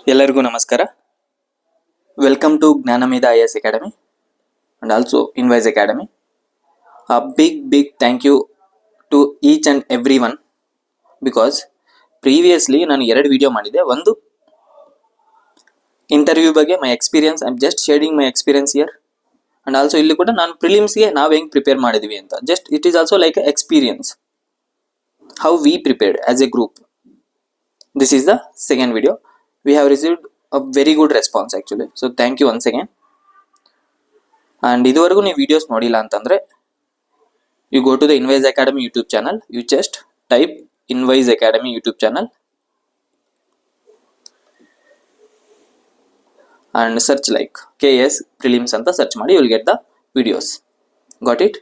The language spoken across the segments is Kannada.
ಎಲ್ಲರಿಗೂ ನಮಸ್ಕಾರ. Welcome to Jnanamedha IAS Academy and also Inwise Academy. A big thank you to each and everyone because previously ನಾನು 2 ವಿಡಿಯೋ ಮಾಡಿದೆ. ಒಂದು ಇಂಟರ್ವ್ಯೂ ಬಗ್ಗೆ my experience, I am just sharing my experience here. And also ಇಲ್ಲಿ ಕೂಡ ನಾನು ಪ್ರಿಲಿಮ್ಸ್ಗೆ ನಾವು ಹೆಂಗೆ ಪ್ರಿಪೇರ್ ಮಾಡಿದ್ವಿ ಅಂತ, just it is also like experience how we prepared as a group. This is the second video. We have received a very good response actually, so thank you once again. And ಇದುವರೆಗೂ ನೀವು ವಿಡಿಯೋಸ್ ನೋಡಿಲ್ಲ ಅಂತಂದ್ರೆ you go to the Inwise Academy YouTube channel, you just type Inwise Academy YouTube channel and search like KS prelims ಅಂತ search ಮಾಡಿ, you will get the videos. Got it?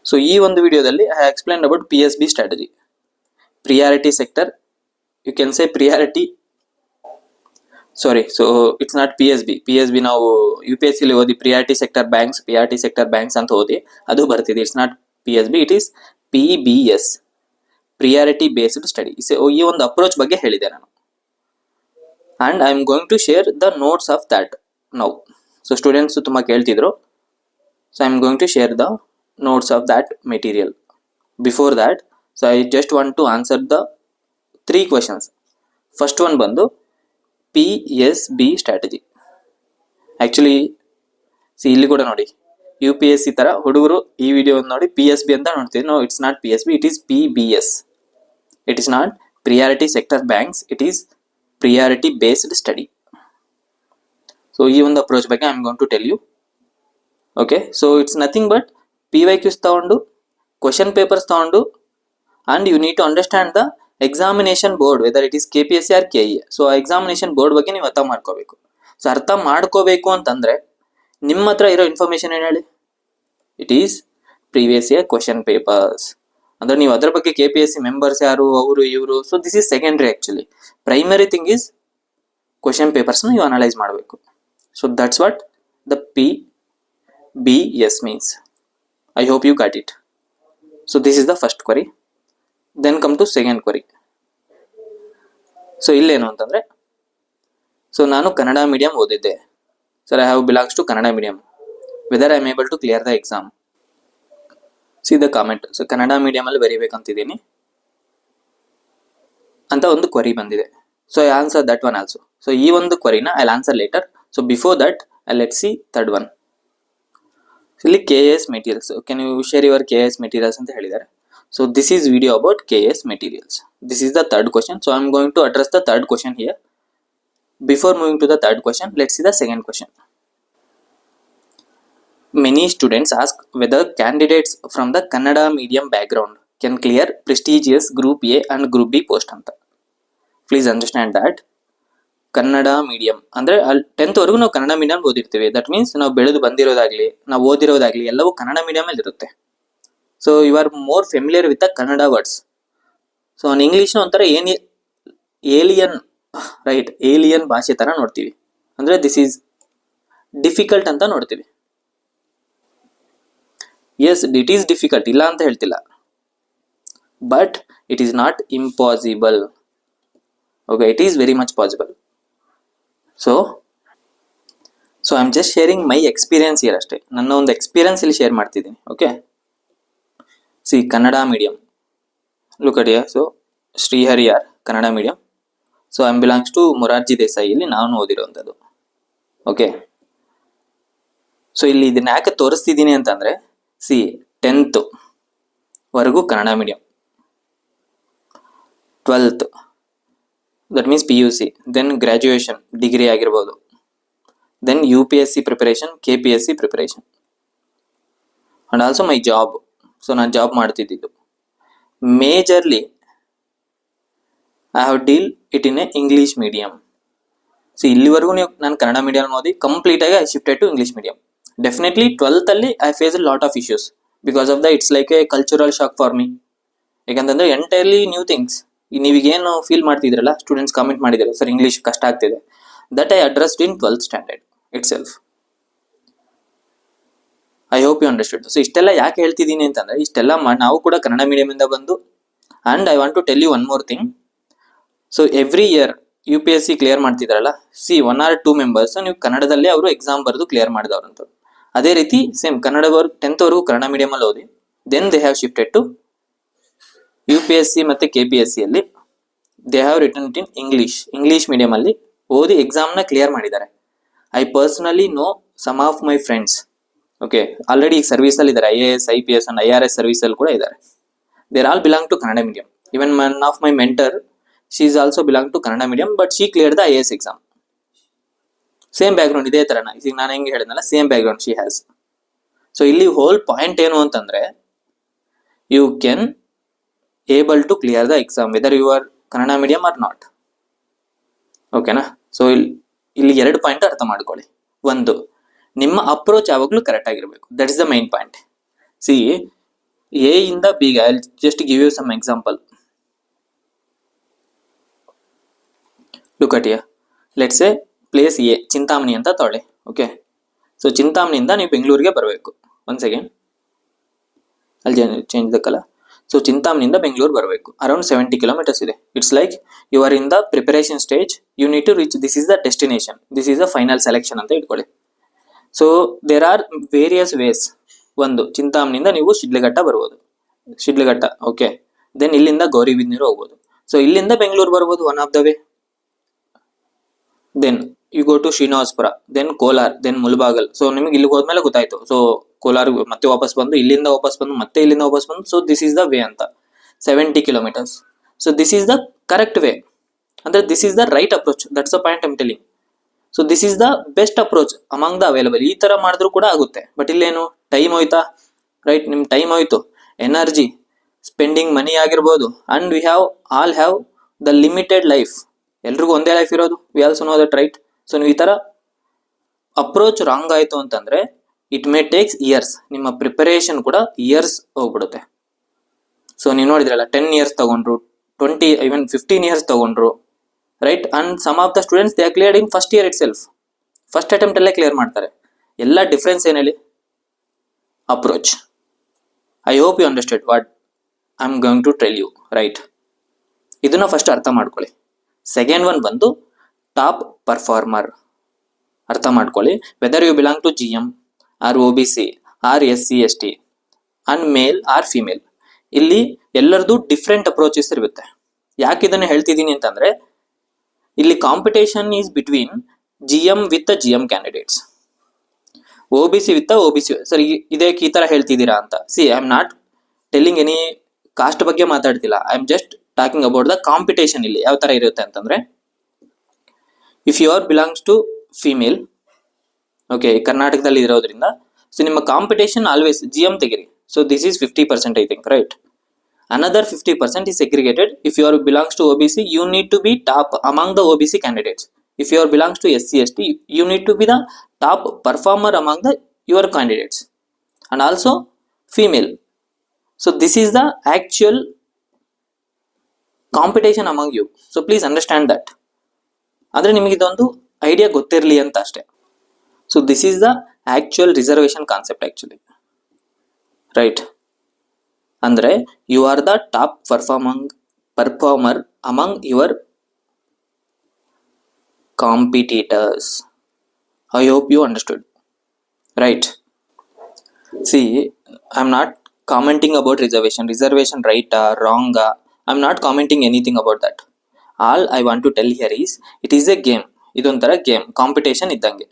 So ಈ ಒಂದು ವಿಡಿಯೋದಲ್ಲಿ I have explained about PSB strategy, priority sector. You can say priority, sorry, so it's not PSB ನಾವು UPSC ಅಲ್ಲಿ ಓದಿ priority sector banks ಅಂತ ಓದಿ ಅದು ಬರ್ತಿದೆ. It's not PSB, it is PBS, priority based study. ಈ ಒಂದು ಅಪ್ರೋಚ್ ಬಗ್ಗೆ ಹೇಳಿದೆ ನಾನು, and I am going to share the notes of that now. So students ತುಂಬಾ ಕೇಳ್ತಿದ್ರು, so I am going to share the notes of that material. Before that, so I just want to answer the 3 questions. First one ಬಂದು PSB ಸ್ಟ್ರಾಟಜಿ. ಆಕ್ಚುಲಿ ಇಲ್ಲಿ ಕೂಡ ನೋಡಿ, UPSC ತರ ಹುಡುಗರು ಈ ವಿಡಿಯೋ ನೋಡಿ PSB ಅಂತ ನೋಡ್ತೀವಿ. No, it's not PSB, it is PBS. It is not priority sector banks, it is priority based study. So ಈ ಒಂದು ಅಪ್ರೋಚ್ ಬಗ್ಗೆ I am going to tell you. Okay, so it's nothing but PYQs ತಗೊಂಡು, ಕ್ವಶನ್ ಪೇಪರ್ಸ್ ತಗೊಂಡು, and you need to understand the examination board, whether it is KPSC or KE. So examination board ಬಗ್ಗೆ ನೀವು ಅರ್ಥ ಮಾಡ್ಕೋಬೇಕು. ಸೊ ಅರ್ಥ ಮಾಡ್ಕೋಬೇಕು ಅಂತಂದ್ರೆ ನಿಮ್ಮ ಹತ್ರ ಇರೋ ಇನ್ಫಾರ್ಮೇಶನ್ ಏನು ಹೇಳಿ? It is previous year question papers. ಅಂದ್ರೆ ನೀವು ಅದ್ರ ಬಗ್ಗೆ KPSC ಮೆಂಬರ್ಸ್ ಯಾರು, ಅವರು ಇವರು, so this is secondary. Actually primary thing is question papers ನೀವು ಅನಲೈಸ್ ಮಾಡಬೇಕು. So that's what the PBS means. I hope you got it. So this is the first query. Then come to second query. So ಇಲ್ಲೇನು ಅಂತಂದ್ರೆ, ಸೊ ನಾನು ಕನ್ನಡ ಮೀಡಿಯಂ ಓದಿದ್ದೆ sir, I have belongs to Kannada medium, whether I am able to clear the exam. See the comment. So Kannada medium ಅಲ್ಲಿ ಬರೀಬೇಕಂತಿದ್ದೀನಿ ಅಂತ ಒಂದು ಕ್ವರಿ ಬಂದಿದೆ. So I answer that one also. So ಈ ಒಂದು ಕ್ವರಿನ I answer later. So before that I let see third one. ಇಲ್ಲಿ KS materials, can you share your KS materials ಅಂತ ಹೇಳಿದ್ದಾರೆ. So this is video about KS materials. This is the third question. So I am going to address the third question here. Before moving to the third question, let's see the second question. Many students ask whether candidates from the Kannada medium background can clear prestigious Group A and Group B post anta. Please understand that Kannada medium ಅಂದ್ರೆ 10th ವರೆಗೂ ನಾವು ಕನ್ನಡ ಮೀಡಿಯಂ ಓದಿರ್ತೀವಿ. ದಟ್ ಮೀನ್ಸ್ ನಾವು ಬೆಳೆದು ಬಂದಿರೋದಾಗ್ಲಿ, ನಾವು ಓದಿರೋದಾಗ್ಲಿ ಎಲ್ಲವೂ ಕನ್ನಡ ಮೀಡಿಯಂ ಅಲ್ಲಿ ಇರುತ್ತೆ. So you are more familiar with the Kannada words. So on ಇಂಗ್ಲೀಷ್ನ ಒಂಥರ ಏಲಿಯನ್, ರೈಟ್, ಏಲಿಯನ್ ಭಾಷೆ ತರ ನೋಡ್ತೀವಿ. ಅಂದ್ರೆ ದಿಸ್ ಈಸ್ ಡಿಫಿಕಲ್ಟ್ ಅಂತ ನೋಡ್ತೀವಿ. ಎಸ್, ಇಟ್ ಈಸ್ ಡಿಫಿಕಲ್ಟ್, ಇಲ್ಲ ಅಂತ ಹೇಳ್ತಿಲ್ಲ, but it is not impossible. Okay, it is very much possible. So I am just sharing my experience year ಅಷ್ಟೇ. ನನ್ನ ಒಂದು ಎಕ್ಸ್ಪೀರಿಯನ್ಸ್ ಇಲ್ಲಿ ಶೇರ್ ಮಾಡ್ತಿದ್ದೀನಿ. Okay, see Kannada medium, look at here. So ಶ್ರೀಹರಿಯಾರ್ Kannada medium. So I belongs to Morarji Desai, ಇಲ್ಲಿ ನಾನು ಓದಿರೋಂಥದ್ದು. ಓಕೆ, ಸೊ ಇಲ್ಲಿ ಇದನ್ನ ಯಾಕೆ ತೋರಿಸ್ತಿದ್ದೀನಿ ಅಂತಂದ್ರೆ, ಸಿ 10th ವರೆಗೂ Kannada medium, 12th that means PUC, then graduation degree ಆಗಿರ್ಬೋದು, then UPSC preparation, KPSC preparation, and also my job. So ನಾನು ಜಾಬ್ ಮಾಡ್ತಿದ್ದು majorly I have deal it in a English medium. So ಇಲ್ಲಿವರೆಗೂ ನೀವು ನಾನು ಕನ್ನಡ ಮೀಡಿಯಂ ಓದಿ ಕಂಪ್ಲೀಟ್ ಆಗಿ I shifted to English medium. Definitely 12th ಅಲ್ಲಿ I face a lot of issues because of the it's like a cultural shock for me. ಯಾಕಂತಂದ್ರೆ ಎಂಟೈರ್ಲಿ ನ್ಯೂ ಥಿಂಗ್ಸ್. ನೀವೀಗೇನು ಫೀಲ್ ಮಾಡ್ತಿದ್ರಲ್ಲ, ಸ್ಟೂಡೆಂಟ್ಸ್ ಕಾಮೆಂಟ್ ಮಾಡಿದ್ದಾರೆ ಸರ್ ಇಂಗ್ಲೀಷ್ ಕಷ್ಟ ಆಗ್ತಿದೆ, that I addressed in 12th standard itself. I hope you understood. So ಇಷ್ಟೆಲ್ಲ ಯಾಕೆ ಹೇಳ್ತಿದ್ದೀನಿ ಅಂತಂದ್ರೆ, ಇಷ್ಟೆಲ್ಲ ನಾವು ಕೂಡ ಕನ್ನಡ ಮೀಡಿಯಂ ಇಂದ ಬಂದು, and I want to tell you one more thing. So every year UPSC clear ಮಾಡ್ತಿದ್ರಲ್ಲ, ಸಿ 1 or 2 ಮೆಂಬರ್ಸ್ ನೀವು ಕನ್ನಡದಲ್ಲೇ ಅವರು ಎಕ್ಸಾಮ್ ಬರೆದು ಕ್ಲಿಯರ್ ಮಾಡಿದವ್ರಂತ. ಅದೇ ರೀತಿ ಸೇಮ್ ಕನ್ನಡದವರು 10th ವರೆಗೂ ಕನ್ನಡ ಮೀಡಿಯಂ ಅಲ್ಲಿ ಓದಿ, then they have shifted to UPSC ಮತ್ತೆ KPSC ಅಲ್ಲಿ they have written it in English medium ಅಲ್ಲಿ ಓದಿ ಎಕ್ಸಾಮ್ ನ ಕ್ಲಿಯರ್ ಮಾಡಿದ್ದಾರೆ. I personally know some of my friends, okay, already ಈಗ ಸರ್ವಿಸ್ ಅಲ್ಲಿ ಇದ್ದಾರೆ, IAS, IPS and IRS service ಅಲ್ಲಿ ಕೂಡ ಇದ್ದಾರೆ. There all belong to Kannada medium. Even one of my mentor, she is also belong to Kannada medium, but she clear the IAS exam. Same background, ಇದೇ ತರನ ಈಗ ನಾನು ಹೆಂಗೆ ಹೇಳಿದ್ನಲ್ಲ, same background she has. So ಇಲ್ಲಿ ಹೋಲ್ ಪಾಯಿಂಟ್ ಏನು ಅಂತಂದ್ರೆ, you can able to clear the exam whether you are Kannada medium or not. ಓಕೆನಾ? ಸೊ ಇಲ್ಲಿ 2 ಪಾಯಿಂಟ್ ಅರ್ಥ ಮಾಡ್ಕೊಳ್ಳಿ. ಒಂದು, ನಿಮ್ಮ ಅಪ್ರೋಚ್ ಯಾವಾಗಲೂ ಕರೆಕ್ಟ್ ಆಗಿರ್ಬೇಕು. That is the main point. See, A ಇಂದ ಬಿಗೆ I just give you some example. Look at here. Let's say place a Chintamani ಅಂತ ತೊಗೊಳ್ಳಿ. ಓಕೆ, ಸೊ ಚಿಂತಾಮಣಿಯಿಂದ ನೀವು ಬೆಂಗಳೂರಿಗೆ ಬರಬೇಕು. ಒನ್ ಸೆಕೆಂಡ್, ಅಲ್ಲಿ ಚೇಂಜ್ ದ ಕಲರ್. ಸೊ ಚಿಂತಾಮಣಿಯಿಂದ ಬೆಂಗಳೂರು ಬರಬೇಕು. ಅರೌಂಡ್ 70 kilometers ಇದೆ. It's like you are in the preparation stage. You need to reach, this is the destination, this is the final selection ಅಂತ ಇಟ್ಕೊಳ್ಳಿ. So there are various ways. ಒಂದು, ಚಿಂತಾಮಣಿಯಿಂದ ನೀವು ಶಿಡ್ಲಘಟ್ಟ ಬರ್ಬೋದು, ಶಿಡ್ಲಘಟ್ಟ. ಓಕೆ, ದೆನ್ ಇಲ್ಲಿಂದ ಗೌರಿಬಿದನೂರು ಹೋಗ್ಬೋದು. ಸೊ ಇಲ್ಲಿಂದ ಬೆಂಗಳೂರು ಬರ್ಬೋದು, one of the way. Then you go to Srinivasapura, then Kolar, then Mulbagal. So ನಿಮಗೆ ಇಲ್ಲಿಗೆ ಹೋದ್ಮೇಲೆ ಗೊತ್ತಾಯ್ತು. ಸೊ ಕೋಲಾರ್ ಮತ್ತೆ ವಾಪಸ್ ಬಂದು, ಇಲ್ಲಿಂದ ವಾಪಸ್ ಬಂದು, ಮತ್ತೆ ಇಲ್ಲಿಂದ ವಾಪಸ್ ಬಂದು. So this is the way ಅಂತ 70 kilometers. So this is the correct way, ಅಂದ್ರೆ this is the right approach. That's the point I'm telling. So this is the best approach among the available. ಈ ತರ ಮಾಡಿದ್ರು ಕೂಡ ಆಗುತ್ತೆ. ಬಟ್ ಇಲ್ಲೇನು, ಟೈಮ್ ಹೋಯ್ತಾ, ರೈಟ್? ನಿಮ್ ಟೈಮ್ ಹೋಯ್ತು, ಎನರ್ಜಿ, ಸ್ಪೆಂಡಿಂಗ್ ಮನಿ ಆಗಿರ್ಬೋದು. And we have all have the limited life. ಎಲ್ರಿಗೂ ಒಂದೇ ಲೈಫ್ ಇರೋದು. We also no that, right? So ನೀವು ಈ ತರ ಅಪ್ರೋಚ್ ರಾಂಗ್ ಆಯ್ತು ಅಂತಂದ್ರೆ ಇಟ್ ಮೇ ಟೇಕ್ಸ್ ಇಯರ್ಸ್. ನಿಮ್ಮ ಪ್ರಿಪರೇಷನ್ ಕೂಡ ಇಯರ್ಸ್ ಹೋಗ್ಬಿಡುತ್ತೆ. ಸೊ ನೀವು ನೋಡಿದ್ರಲ್ಲ, 10 years ತಗೊಂಡ್ರು, 20, even 15 years ತಗೊಂಡ್ರು, right? And some of the students they are cleared in first year itself. First attempt ಅಲ್ಲೇ ಕ್ಲಿಯರ್ ಮಾಡ್ತಾರೆ. ಎಲ್ಲ ಡಿಫ್ರೆನ್ಸ್ ಏನ್ ಹೇಳಿ? Approach. I hope you understand what I am going to tell you, right? ಇದನ್ನ ಫಸ್ಟ್ ಅರ್ಥ ಮಾಡ್ಕೊಳ್ಳಿ. ಸೆಕೆಂಡ್ ಒನ್ ಬಂದು ಟಾಪ್ ಪರ್ಫಾರ್ಮರ್. ಅರ್ಥ ಮಾಡ್ಕೊಳ್ಳಿ. Whether you belong to GM or OBC or SC ST and male or female, ಇಲ್ಲಿ ಎಲ್ಲರದು ಡಿಫ್ರೆಂಟ್ ಅಪ್ರೋಚಸ್ ಇರುತ್ತೆ. ಯಾಕೆ ಇದನ್ನ ಹೇಳ್ತಿದ್ದೀನಿ ಅಂತಂದ್ರೆ, ಇಲ್ಲಿ competition is between GM with GM candidates, OBC with OBC. Sir, ಇದಕ್ಕೆ ಈ ತರ ಹೇಳ್ತಿದ್ದೀರಾ ಅಂತ. See, I am not telling any caste ಬಗ್ಗೆ ಮಾತಾಡ್ತಿಲ್ಲ. I am just talking about the competition. ಇಲ್ಲಿ ಯಾವ ತರ ಇರುತ್ತೆ ಅಂತಂದ್ರೆ, if you are belongs to female, okay, ಕರ್ನಾಟಕದಲ್ಲಿ ಇರೋದ್ರಿಂದ, ಸೊ ನಿಮ್ಮ ಕಾಂಪಿಟೇಷನ್ ಆಲ್ವೇಸ್ GM ತೆಗಿರಿ. So this is 50% I think, right? Another 50% is segregated. If you are belongs to OBC, you need to be top among the OBC candidates. If you are belongs to SC ST, you need to be the top performer among the your candidates. And also female. So this is the actual competition among you. So please understand that. Andre nimage idondu idea ಗೊತ್ತಿರಲಿ ಅಂತ ಅಷ್ಟೇ. So this is the actual reservation concept actually, right? ಅಂದ್ರೆ you are the top performer among your competitors. I hope you understood, right? See, I am not commenting about reservation right wrong. I am not commenting anything about that. All I want to tell here is, it is a game. ಇದೊಂಥರ ಗೇಮ್, ಕಾಂಪಿಟೇಷನ್ ಇದ್ದಂಗೆ.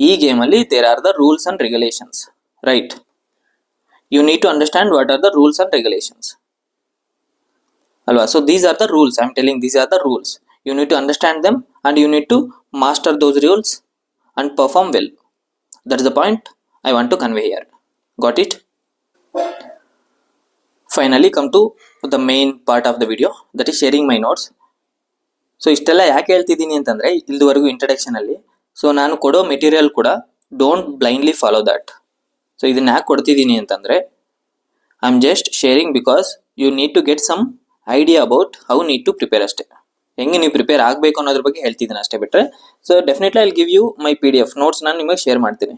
ಈ ಗೇಮ್ ಅಲ್ಲಿ there are the rules and regulations, right? You need to understand what are the rules and regulations. Alva? So these are the rules. I am telling these are the rules. You need to understand them and you need to master those rules and perform well. That is the point I want to convey here. Got it? Finally come to the main part of the video, that is sharing my notes. So ಇಷ್ಟೆಲ್ಲ ಯಾಕೆ ಹೇಳ್ತಿದ್ದೀನಿ ಅಂತಂದ್ರೆ, ಇಲ್ಲಿವರೆಗೂ ಇಂಟ್ರಡಕ್ಷನ್ ಅಲ್ಲಿ, ಸೊ ನಾನು ಕೊಡೋ ಮೆಟೀರಿಯಲ್ ಕೂಡ don't blindly follow that. So ಇದನ್ನ ಯಾಕೆ ಕೊಡ್ತಿದ್ದೀನಿ ಅಂತಂದ್ರೆ, I am just sharing because you need to get some idea about how need to prepare ಅಷ್ಟೇ. ಹೆಂಗೆ ನೀವು ಪ್ರಿಪೇರ್ ಆಗಬೇಕು ಅನ್ನೋದ್ರ ಬಗ್ಗೆ ಹೇಳ್ತಿದ್ದೀನಿ ಅಷ್ಟೇ ಬಿಟ್ರೆ. So definitely I will give you my PDF notes, ನಾನು ನಿಮಗೆ ಶೇರ್ ಮಾಡ್ತೀನಿ.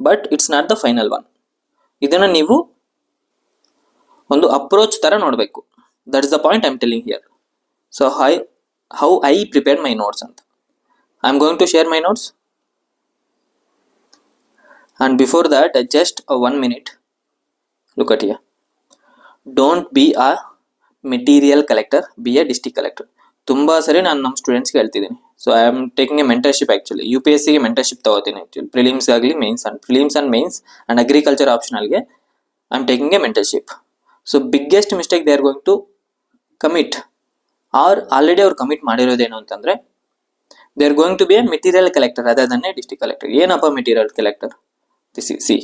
But it's not the final one. ಇದನ್ನ ನೀವು ಒಂದು ಅಪ್ರೋಚ್ ತರ ನೋಡಬೇಕು. That is the point I am telling here. So how I prepared my notes ಅಂತ. I am going to share my notes, and before that just 1 minute, look at here. Don't be a material collector, be a district collector. ತುಂಬ ಸರಿ ನಾನು ನಮ್ಮ ಸ್ಟೂಡೆಂಟ್ಸ್ಗೆ ಹೇಳ್ತಿದ್ದೀನಿ. So I am taking a mentorship actually. U P S ಸಿಗೆ ಮೆಂಟರ್ಶಿಪ್ ತಗೋತೀನಿ ಆ್ಯಕ್ಚುಲಿ, ಪ್ರಿಲಿಮ್ಸ್ ಆಗಲಿ mains and mains and agriculture ಆಪ್ಷನಲ್ಗೆ I am taking a mentorship. So biggest mistake they are going to commit, are already ಅವ್ರು ಕಮಿಟ್ ಮಾಡಿರೋದೇನು ಅಂತಂದರೆ they are going to be a material collector other than a district collector. ಏನಪ್ಪ material collector? See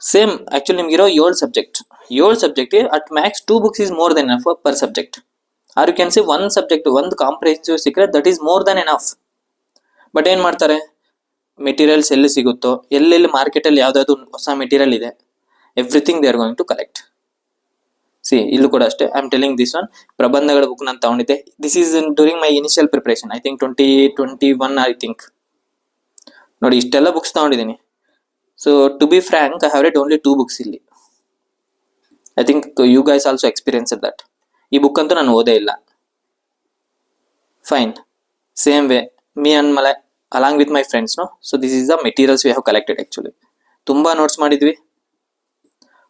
same actually ನಿಮ್ಗಿರೋ 7 subject at max 2 books is more than enough per subject. Are you can see 1 subject ಒಂದು ಕಾಂಪ್ರಿಹೆನ್ಸಿವ್ ಸಿಕ್ಕರೆ that is more than enough. But ಏನು ಮಾಡ್ತಾರೆ, ಮೆಟೀರಿಯಲ್ಸ್ ಎಲ್ಲಿ ಸಿಗುತ್ತೋ, ಎಲ್ಲೆಲ್ಲಿ ಮಾರ್ಕೆಟಲ್ಲಿ ಯಾವುದಾದ್ರು ಹೊಸ ಮೆಟೀರಿಯಲ್ ಇದೆ, everything they are going to collect. See ಇಲ್ಲೂ ಕೂಡ ಅಷ್ಟೇ, I am telling this one. ಪ್ರಬಂಧಗಳ ಬುಕ್ ನಾನು ತಗೊಂಡಿದ್ದೆ. This is during my initial preparation, I think 2021 I think. ನೋಡಿ ಇಷ್ಟೆಲ್ಲ ಬುಕ್ಸ್ ತಗೊಂಡಿದ್ದೀನಿ. So to be frank, I have read only 2 books ಇಲ್ಲಿ. I think you guys also experience that. ಈ ಬುಕ್ ಅಂತೂ ನಾನು ಓದೇ ಇಲ್ಲ. Fine, same way me and my along with my friends know. So this is the materials we have collected actually. ತುಂಬ ನೋಟ್ಸ್ ಮಾಡಿದ್ವಿ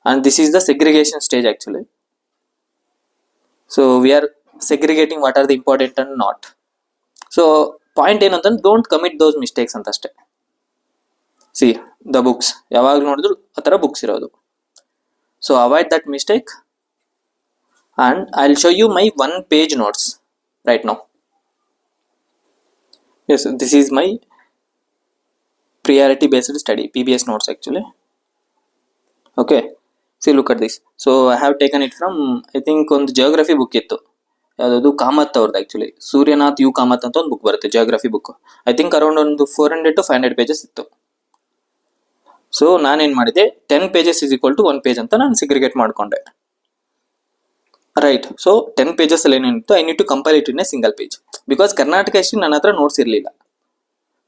and this is the segregation stage actually. So we are segregating what are the important and not. So point ಏನಂತಂದ್ರೆ ಡೋಂಟ್ ಕಮಿಟ್ ದೋಸ್ ಮಿಸ್ಟೇಕ್ಸ್ ಅಂತ ಅಷ್ಟೇ. ಸಿ ದ ಬುಕ್ಸ್ ಯಾವಾಗ ನೋಡಿದ್ರು ಆ ಥರ ಬುಕ್ಸ್ ಇರೋದು. So avoid that mistake and I will show you my 1-page notes right now. Yes, this is my priority based study PBS notes actually. Okay, see look at this. So I have taken it from I think ಒಂದು ಜಿಯೋಗ್ರಫಿ ಬುಕ್ ಇತ್ತು, ಯಾವುದದು ಕಾಮತ್ ಅವ್ರದ್ದು ಆ್ಯಕ್ಚುಲಿ. ಸೂರ್ಯನಾಥ್ ಯು ಕಾಮತ್ ಅಂತ ಒಂದು ಬುಕ್ ಬರುತ್ತೆ, geography book. I think around ಒಂದು 400 to 500 pages ಇತ್ತು. ಸೊ ನಾನೇನು ಮಾಡಿದೆ, 10 pages is equal to 1 page ಅಂತ ನಾನು ಸಿಗ್ರಿಗೇಟ್ ಮಾಡಿಕೊಂಡೆ. ರೈಟ್. ಸೊ 10 pages ಅಲ್ಲಿ ಏನೇನಿತ್ತು, I need to compile it in a single page because Karnataka history ನನ್ನ ಹತ್ರ ನೋಟ್ಸ್ ಇರಲಿಲ್ಲ.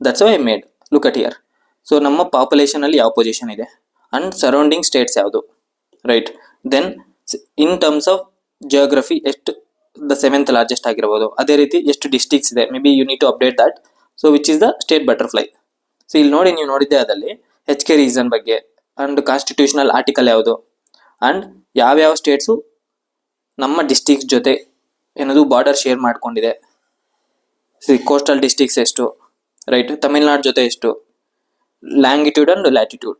That's why I made. Look at here. So ನಮ್ಮ ಪಾಪ್ಯುಲೇಷನಲ್ಲಿ ಯಾವ ಪೊಸಿಷನ್ ಇದೆ ಅಂಡ್ ಸರೌಂಡಿಂಗ್ ಸ್ಟೇಟ್ಸ್ ಯಾವುದು, right. Then in terms of geography ಎಷ್ಟು ದ 7th largest ಆಗಿರ್ಬೋದು, ಅದೇ ರೀತಿ ಎಷ್ಟು ಡಿಸ್ಟ್ರಿಕ್ಟ್ಸ್ ಇದೆ, maybe you need to update that. So which is the state butterfly. So ಇಲ್ಲಿ ನೋಡಿ, ನೀವು ನೋಡಿದ್ದೆ ಅದಲ್ಲಿ HK ರೀಸನ್ ಬಗ್ಗೆ ಅಂಡ್ ಕಾನ್ಸ್ಟಿಟ್ಯೂಷನಲ್ ಆರ್ಟಿಕಲ್ ಯಾವುದು ಅಂಡ್ ಯಾವ್ಯಾವ ಸ್ಟೇಟ್ಸು ನಮ್ಮ ಡಿಸ್ಟ್ರಿಕ್ಸ್ ಜೊತೆ ಏನದು ಬಾರ್ಡರ್ ಶೇರ್ ಮಾಡ್ಕೊಂಡಿದೆ. ಕೋಸ್ಟಲ್ ಡಿಸ್ಟ್ರಿಕ್ಸ್ ಎಷ್ಟು, ರೈಟ್. ತಮಿಳ್ನಾಡು ಜೊತೆ ಎಷ್ಟು, longitude and latitude.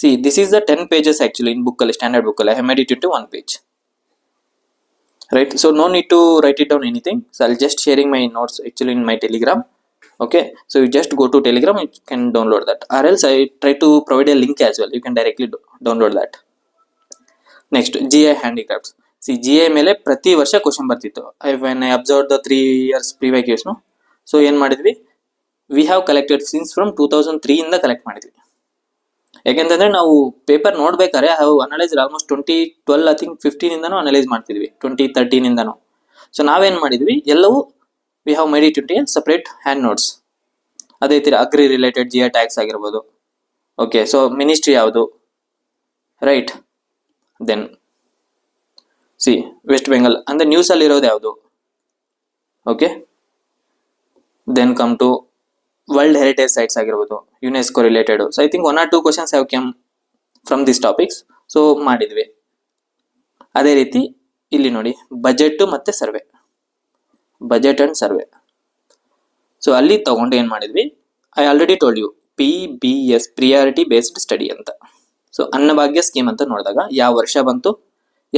See this is the 10 pages actually in ಬುಕ್ಕಲ್ಲಿ, ಸ್ಟ್ಯಾಂಡರ್ಡ್ ಬುಕ್ಕಲ್ಲಿ. I have made it into 1 page, right. So no need to write it down anything. So I'll just sharing my notes actually in my Telegram. Okay, so you just go to Telegram, you can download that, or else I try to provide a link as well, you can directly download that. Next, GI handicrafts. See, GI ಮೇಲೆ ಪ್ರತಿ ವರ್ಷ ಕ್ವಶನ್ ಬರ್ತಿತ್ತು. when I observed the 3 years previous years, no. So ಏನು ಮಾಡಿದ್ವಿ, we have collected since from 2003 ಇಂದ ಕಲೆಕ್ಟ್ ಮಾಡಿದ್ವಿ. ಯಾಕೆಂತಂದ್ರೆ ನಾವು ಪೇಪರ್ ನೋಡ್ಬೇಕಾದ್ರೆ have analyse almost 2012 I think 15 ಇಂದನೂ ಅನಲೈಸ್ ಮಾಡ್ತಿದ್ವಿ, 2013 ಇಂದನೂ. ಸೊ ನಾವೇನ್ ಮಾಡಿದ್ವಿ, ಎಲ್ಲವೂ we have made it into a separate hand notes. ಅದೇ ರೀತಿ ಅಗ್ರಿ ರಿಲೇಟೆಡ್ GI ಟ್ಯಾಕ್ಸ್ ಆಗಿರ್ಬೋದು. ಓಕೆ, ಸೊ ಮಿನಿಸ್ಟ್ರಿ ಯಾವುದು, right. Then see West Bengal ಅಂದ್ರೆ ನ್ಯೂಸ್ ಅಲ್ಲಿ ಇರೋದು ಯಾವುದು. Okay, then come to world heritage sites ಆಗಿರ್ಬೋದು, UNESCO related. So I think 1 or 2 questions have come from this topics. So ಮಾಡಿದ್ವಿ. ಅದೇ ರೀತಿ ಇಲ್ಲಿ ನೋಡಿ, ಬಜೆಟ್ ಮತ್ತೆ survey, budget and survey. So ಅಲ್ಲಿ ತಗೊಂಡು ಏನು ಮಾಡಿದ್ವಿ, I already told you PBS priority based study ಅಂತ. ಸೊ ಅನ್ನಭಾಗ್ಯ ಸ್ಕೀಮ್ ಅಂತ ನೋಡಿದಾಗ ಯಾವ ವರ್ಷ ಬಂತು,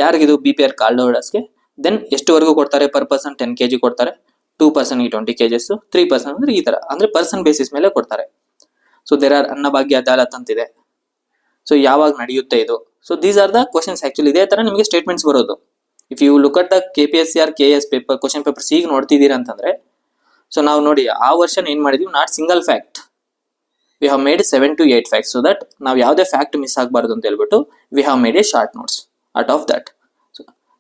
ಯಾರಿಗಿದು BPR ಕಾರ್ಡ್ ಹೋಲ್ಡರ್ಸ್ಗೆ, ದೆನ್ ಎಷ್ಟುವರೆಗೂ ಕೊಡ್ತಾರೆ, ಪರ್ ಪರ್ಸನ್ 10 kg ಕೊಡ್ತಾರೆ, 2% 20 kgs, 3% ಅಂದ್ರೆ ಈ ತರ, ಅಂದ್ರೆ ಪರ್ಸನ್ ಬೇಸಿಸ್ ಮೇಲೆ ಕೊಡ್ತಾರೆ. ಸೊ ದೇರ್ ಆರ್ ಅನ್ನಭಾಗ್ಯ ಅದಾಲತ್ ಅಂತಿದೆ. ಸೊ ಯಾವಾಗ ನಡೆಯುತ್ತೆ ಇದು. So these are the questions actually. ಇದೇ ತರ ನಿಮಗೆ ಸ್ಟೇಟ್ಮೆಂಟ್ಸ್ ಬರೋದು. If you look at the KPSC or KS paper question papers ಈಗ ನೋಡ್ತಿದ್ದೀರಾ ಅಂತಂದ್ರೆ, ಸೊ ನಾವು ನೋಡಿ ಆ ವರ್ಷ ಏನ್ ಮಾಡಿದ್ವಿ, not single fact, V have made 7 to 8 facts, so that ನಾವು ಯಾವುದೇ ಫ್ಯಾಕ್ಟ್ ಮಿಸ್ ಆಗಬಾರ್ದು ಅಂತ ಹೇಳ್ಬಿಟ್ಟು V have made A short notes out of that.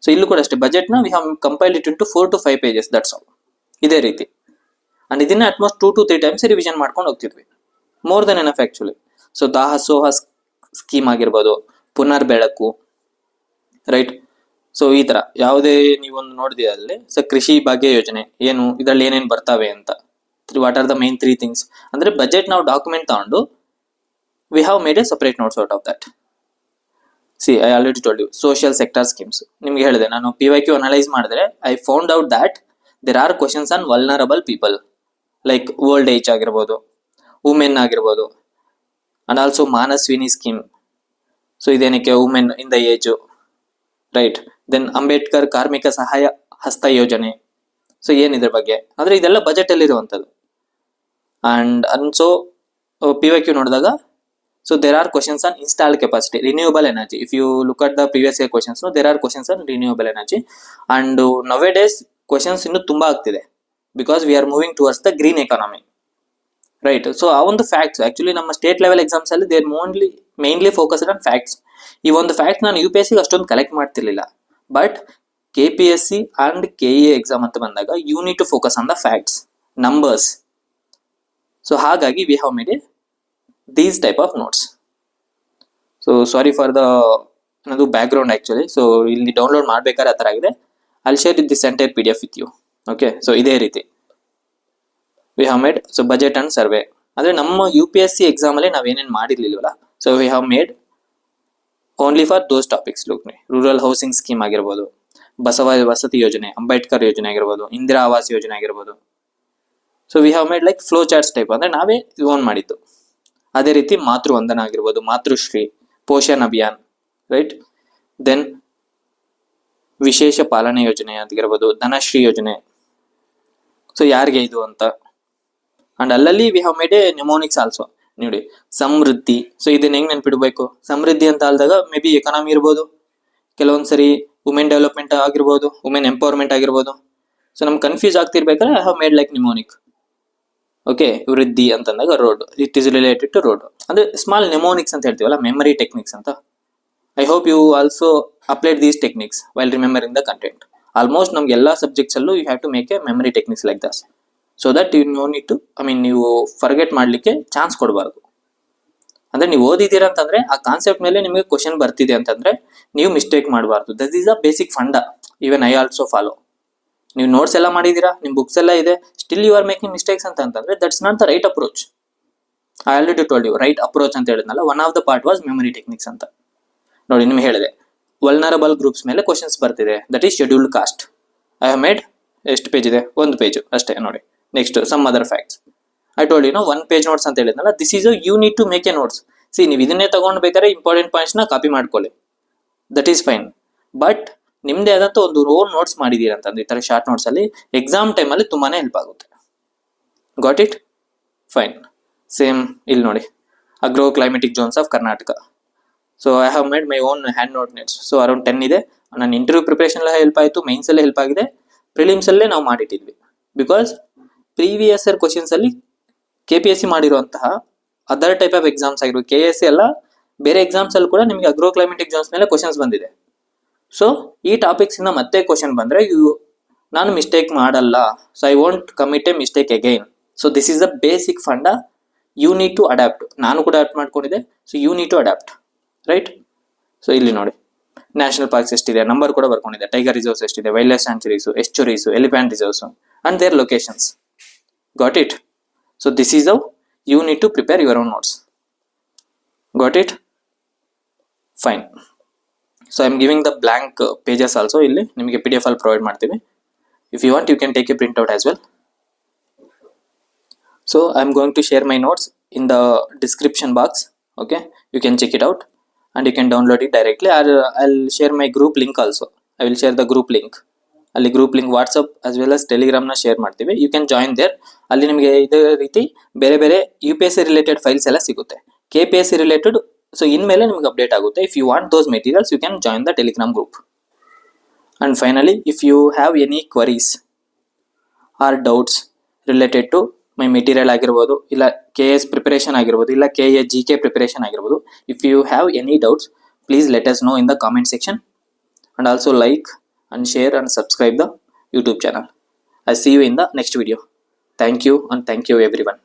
So ಇಲ್ಲೂ ಕೂಡ ಅಷ್ಟೇ, ಬಜೆಟ್ ನ we have compiled it into 4 to 5 pages, that's all. ಇದೇ ರೀತಿ ಅಂಡ್ ಇದನ್ನ ಅಟ್ಮೋಸ್ಟ್ 2 to 3 times ರಿವಿಷನ್ ಮಾಡ್ಕೊಂಡು ಹೋಗ್ತಿದ್ವಿ, more than enough actually. So ದಾಹ ಸೋಹ ಸ್ಕೀಮ್ ಆಗಿರ್ಬೋದು, ಪುನರ್ ಬೆಳಕು, ರೈಟ್. ಸೊ ಈ ತರ ಯಾವುದೇ ನೀವೊಂದು ನೋಡಿದೆ ಅಲ್ಲಿ ಸೊ ಕೃಷಿ ಭಾಗ್ಯ ಯೋಜನೆ ಏನು, ಇದರಲ್ಲಿ ಏನೇನು ಬರ್ತವೆ ಅಂತ, what are the main 3 things ಅಂದ್ರೆ ಬಜೆಟ್ ನಾವು ಡಾಕ್ಯುಮೆಂಟ್ ತಗೊಂಡು we have made a separate notes out of that. See I already told you social sector schemes. ನಿಮ್ಗೆ ಹೇಳಿದೆ ನಾನು PYQ ಅನಲೈಸ್ ಮಾಡಿದ್ರೆ I found out that there are questions on vulnerable people like old age ಆಗಿರ್ಬೋದು, ವುಮೆನ್ ಆಗಿರ್ಬೋದು, and also Manaswini scheme. So ಇದೇನಕ್ಕೆ women in the age, right. Then Ambedkar Karmika Sahaya ಹಸ್ತ ಯೋಜನೆ. ಸೊ ಏನಿದ್ರ ಬಗ್ಗೆ ಅಂದ್ರೆ ಇದೆಲ್ಲ ಬಜೆಟ್ ಅಲ್ಲಿ ಇರುವಂತದ್ದು. ಅಂಡ್ ಸೊ PYQ ನೋಡಿದಾಗ so there are questions on installed capacity, renewable energy. If you look at the previous year questions, no, there are questions on renewable energy. And nowadays questions ಇನ್ನು ತುಂಬಾ ಆಗ್ತಿದೆ because we are moving towards the green economy, right? So ಆ ಒಂದು ಫ್ಯಾಕ್ಟ್ಸ್ ಆಕ್ಚುಲಿ ನಮ್ಮ ಸ್ಟೇಟ್ ಲೆವೆಲ್ ಎಕ್ಸಾಮ್ಸ್ ಅಲ್ಲಿ there mainly focused on facts. ಈ ಒಂದು ಫ್ಯಾಕ್ಟ್ ನಾನು UPSC ಅಷ್ಟೊಂದು ಕಲೆಕ್ಟ್ ಮಾಡ್ತಿರ್ಲಿಲ್ಲ, but KPSC and KE exam ಅಂತ ಬಂದಾಗ you need to focus on the facts, numbers. So ಹಾಗಾಗಿ we have made these type of notes. So sorry for the another background actually. So ಇಲ್ಲಿ ಡೌನ್ಲೋಡ್ ಮಾಡ್ಬೇಕಾದ್ರೆ ಆ ತರ ಆಗಿದೆ. I'll share this entire PDF with you. Okay, so ಇದೇ ರೀತಿ we have made so budget and survey. ಅಂದ್ರೆ ನಮ್ಮ UPSC ಎಕ್ಸಾಮ್ ಅಲ್ಲಿ ನಾವ್ ಏನೇನ್ ಮಾಡಿರ್ಲಿಲ್ವಲ್ಲ, so we have made only for those topics. Look, rural housing scheme ಆಗಿರ್ಬೋದು, ಬಸವ ವಸತಿ ಯೋಜನೆ, ಅಂಬೇಡ್ಕರ್ ಯೋಜನೆ ಆಗಿರ್ಬೋದು, ಇಂದಿರಾ ಆವಾಸ್ ಯೋಜನೆ ಆಗಿರ್ಬೋದು. So we have made like flow charts type, ಅಂದ್ರೆ ನಾವೇ ಓನ್ ಮಾಡಿದ್ದು. ಅದೇ ರೀತಿ ಮಾತೃ ವಂದನ ಆಗಿರ್ಬೋದು, ಮಾತೃಶ್ರೀ, ಪೋಷಣ್ ಅಭಿಯಾನ್, ರೈಟ್. ದೆನ್ ವಿಶೇಷ ಪಾಲನೆ ಯೋಜನೆ ಆಗಿರ್ಬೋದು, ಧನಶ್ರೀ ಯೋಜನೆ. ಸೊ ಯಾರಿಗೆ ಇದು ಅಂತ. ಅಂಡ್ ಅಲ್ಲಲ್ಲಿ we have made a mnemonics also. ನೋಡಿ ಸಮೃದ್ಧಿ. ಸೊ ಇದನ್ನ ಹೆಂಗ್ ನೆನ್ಪಿಡ್ಬೇಕು, ಸಮೃದ್ಧಿ ಅಂತ ಆಲ್ದಾಗ ಮೇ ಬಿ ಎಕಾನಮಿ ಇರ್ಬೋದು, ಕೆಲವೊಂದ್ಸರಿ ವುಮೆನ್ ಡೆವಲಪ್ಮೆಂಟ್ ಆಗಿರ್ಬೋದು, ವುಮೆನ್ ಎಂಪವರ್ಮೆಂಟ್ ಆಗಿರ್ಬೋದು. ಸೊ ನಮ್ಗೆ ಕನ್ಫ್ಯೂಸ್ ಆಗ್ತಿರ್ಬೇಕಾದ್ರೆ I have made like mnemonic. Okay, Vriddhi ಅಂತಂದಾಗ road, it is related to road. ಅಂದ್ರೆ ಸ್ಮಾಲ್ ನೆಮೋನಿಕ್ಸ್ ಅಂತ ಹೇಳ್ತೀವಲ್ಲ, ಮೆಮರಿ ಟೆಕ್ನಿಕ್ಸ್ ಅಂತ. I hope you also applied these techniques while remembering the content. Almost ನಮ್ಗೆ ಎಲ್ಲ ಸಬ್ಜೆಕ್ಟ್ಸ್ ಅಲ್ಲೂ you have to make a memory techniques like thus, so that you no need to ನೀವು ಫರ್ಗೆಟ್ ಮಾಡ್ಲಿಕ್ಕೆ ಚಾನ್ಸ್ ಕೊಡಬಾರ್ದು. ಅಂದ್ರೆ ನೀವು ಓದಿದ್ದೀರಾ ಅಂತಂದ್ರೆ ಆ ಕಾನ್ಸೆಪ್ಟ್ ಮೇಲೆ ನಿಮಗೆ ಕ್ವಶನ್ ಬರ್ತಿದೆ ಅಂತಂದ್ರೆ ನೀವು ಮಿಸ್ಟೇಕ್ ಮಾಡಬಾರ್ದು. That is a basic funda. Even I also follow. ನೀವು ನೋಟ್ಸ್ ಎಲ್ಲ ಮಾಡಿದೀರಾ, ನಿಮ್ ಬುಕ್ಸ್ ಎಲ್ಲ ಇದೆ, still you are making mistakes ಅಂತಂದ್ರೆ that's not the right approach. I already told you right approach ಅಂತ ಹೇಳಿದ್ನಲ್ಲ, one of the part was memory techniques ಅಂತ. ನೋಡಿ ನಿಮ್ಗೆ ಹೇಳಿದೆ ವಲ್ನರಬಲ್ ಗ್ರೂಪ್ಸ್ ಮೇಲೆ ಕ್ವಶನ್ಸ್ ಬರ್ತಿದೆ, that is scheduled caste. I have made ಎಷ್ಟು ಪೇಜ್ ಇದೆ, 1 ಪೇಜ್ ಅಷ್ಟೇ. ನೋಡಿ next some other facts. I told you 1 page notes ಅಂತ ಹೇಳಿದ್ನಲ್ಲ, this is you need to make a notes. See ನೀವು ಇದನ್ನೇ ತಗೊಂಡ್ ಬೇಕಾದ್ರೆ ಇಂಪಾರ್ಟೆಂಟ್ ಪಾಯಿಂಟ್ಸ್ ನ ಕಾಪಿ ಮಾಡ್ಕೊಳ್ಳಿ, ದಟ್ ಈಸ್ ಫೈನ್. ಬಟ್ ನಿಮ್ದೇ ಆದಂತ ಒಂದು ಓನ್ ನೋಟ್ಸ್ ಮಾಡಿದೀರ ಅಂತಂದ್ರೆ ಈ ತರ ಶಾರ್ಟ್ ನೋಟ್ಸ್ ಅಲ್ಲಿ ಎಕ್ಸಾಮ್ ಟೈಮ್ ಅಲ್ಲಿ ತುಂಬಾನೇ ಹೆಲ್ಪ್ ಆಗುತ್ತೆ. Got it? ಫೈನ್. ಸೇಮ್ ಇಲ್ಲಿ ನೋಡಿ, agro climatic zones of Karnataka. So I have made my own hand note nets. So around 10 ಇದೆ. ನನ್ನ ಇಂಟರ್ವ್ಯೂ ಪ್ರಿಪರೇಷನ್ ಹೆಲ್ಪ್ ಆಯಿತು, ಮೈನ್ಸ್ ಅಲ್ಲೇ ಹೆಲ್ಪ್ ಆಗಿದೆ, ಪ್ರಿಲಿಮ್ಸ್ ಅಲ್ಲೇ ನಾವು ಮಾಡಿಟ್ಟಿದ್ವಿ. ಬಿಕಾಸ್ ಪ್ರೀವಿಯಸ್ ಇಯರ್ ಕ್ವಶನ್ಸ್ ಅಲ್ಲಿ KPSC ಮಾಡಿರುವಂತಹ ಅದರ್ ಟೈಪ್ ಆಫ್ ಎಕ್ಸಾಮ್ಸ್ ಆಗಿರೋ KSC ಎಲ್ಲ ಬೇರೆ ಎಕ್ಸಾಮ್ಸ್ ಅಲ್ಲಿ ಕೂಡ ನಿಮಗೆ ಅಗ್ರೋ ಕ್ಲೈಮೆಟಿಕ್ ಝೋನ್ಸ್ ಮೇಲೆ ಕ್ವಶನ್ಸ್ ಬಂದಿದೆ. ಸೊ ಈ ಟಾಪಿಕ್ಸ್ ಇಂದ ಮತ್ತೆ ಕ್ವಶನ್ ಬಂದ್ರೆ ನಾನು ಮಿಸ್ಟೇಕ್ ಮಾಡಲ್ಲ. So I want commit a mistake again. So this is the basic funda. You need to adapt. ನಾನು ಕೂಡ ಅಡಾಪ್ಟ್ ಮಾಡ್ಕೊಂಡಿದ್ದೆ. So you need to adapt, right. So ಇಲ್ಲಿ ನೋಡಿ ನ್ಯಾಷನಲ್ ಪಾರ್ಕ್ಸ್ ಎಷ್ಟಿದೆ, ನಂಬರ್ ಕೂಡ ಬರ್ಕೊಂಡಿದೆ. ಟೈಗರ್ ರಿಸರ್ವ್ಸ್ ಎಷ್ಟಿದೆ, wildlife sanctuaries, estuaries, elephant reserves and their locations. Got it? So this is how you need to prepare your own notes. Got it? Fine. So I am giving the blank pages also. ಇಲ್ಲಿ ನಿಮಗೆ PDF ಅಲ್ಲಿ ಪ್ರೊವೈಡ್ ಮಾಡ್ತೀವಿ. If you want you can take a print out as well. So I am going to share my notes in the description box. Okay, you can check it out and you can download it directly, or I'll share my group link also. I will share the group link. ಅಲ್ಲಿ group link WhatsApp as well as Telegram ನ ಶೇರ್ ಮಾಡ್ತೀವಿ. You can join there. ಅಲ್ಲಿ ನಿಮಗೆ ಇದೇ ರೀತಿ ಬೇರೆ ಬೇರೆ UPSC ರಿಲೇಟೆಡ್ ಫೈಲ್ಸ್ ಎಲ್ಲ ಸಿಗುತ್ತೆ, KPSC ರಿಲೇಟೆಡ್. ಸೊ ಇನ್ಮೇಲೆ ನಿಮ್ಗೆ ಅಪ್ಡೇಟ್ ಆಗುತ್ತೆ. If you want those materials you can join the Telegram group. And finally, if you have any queries or doubts related to my material ಆಗಿರ್ಬೋದು, ಇಲ್ಲ KS ಪ್ರಿಪರೇಷನ್ ಆಗಿರ್ಬೋದು, ಇಲ್ಲ KA GK ಪ್ರಿಪರೇಷನ್ ಆಗಿರ್ಬೋದು, if you have any doubts please let us know in the comment section. And also like and share and subscribe the YouTube channel. I see you in the next video. Thank you and thank you everyone.